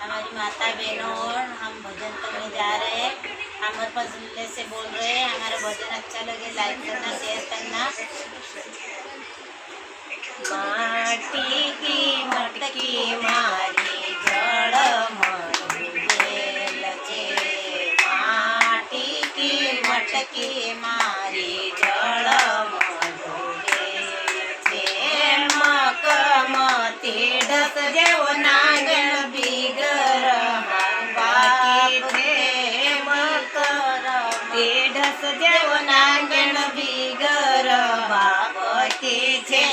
हमारी माता बहनों और हम भजन करने जा रहे हैं। हम पसंद से बोल रहे हैं। हमारा भजन अच्छा लगे लाइक करना, शेयर करना। माटी की मटकी मारी जड़ मडूबेल छे। माटी की मटकी मारी जड़ मडूबेल छे। मकमती ढस जेवो नांगण बिगर बाकी छे। मकमती ढस जेवो नांगण बिगर बाकी छे।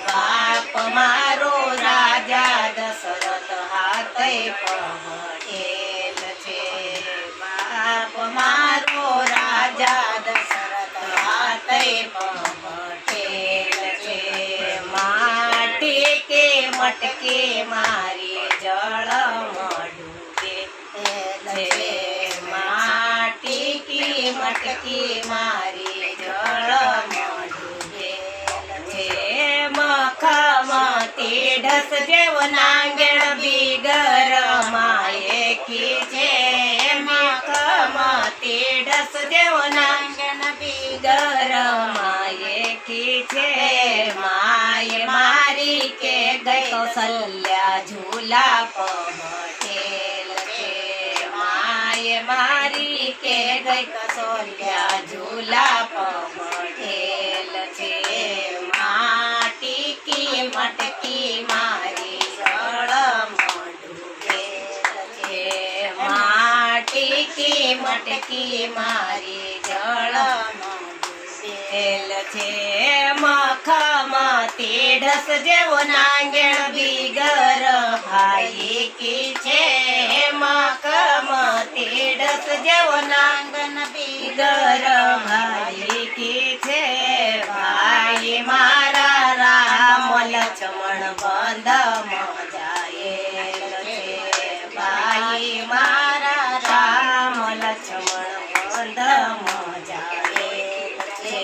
बाप मारो राजा दशरथ हाथे पगटेल छे। बाप मारो राजा दशरथ हाथे पगटेल छे। माटी के मटकी मारी जड़ मडूबेल छे। माटी की मटकी मारी जड़ मडूबेल छे। मखमती ढस जेवो नांगण बिगर माये की छे। मखमती ढस जेवो नांगण बिगर माये की छे। माये मारी के गई कौशल्या झूला पगटेल छे। माये मारी के गई कौशल्या झूला पगटेल छे। माटी की मटकी मारी जड़ मडूबेल छे। माटी की मटकी मारी जड़ मडूबेल छे। मखमती ढस जेवो नांगण बिगर भाई की छे। मखमती ढस जेवो नांगण बिगर भाई की छे। भाई मारा राम लक्ष्मण बंध मजाएल छे। भाई मारा राम लक्ष्मण बंध मजाएल छे।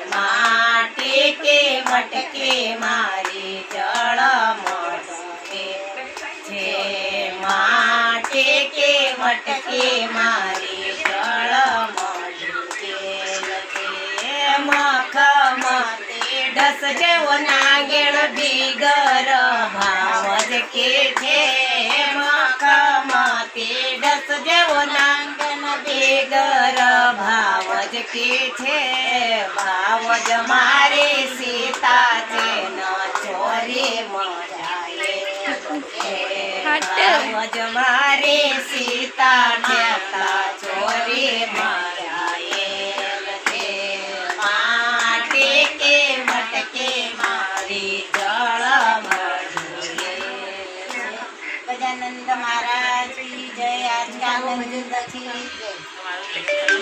माटी के मटकी मारी जड़ मडूबेल छे। माटी के मटकी मारी जड़ मडूबेल छे। मखमती ढस जेवो नांगण बिगर भावज के छे। मखमती ढस जेवो नांगण बिगर भावज के छे। भावज मारे सीता छे न चोरी मजाएल छे। भावज मारे सीता छे चोरी मजाएल छे। माटी के मटकी मारी जड़ मडूबेल छे। गजानंद महाराज की जय। आज का भजन की जय।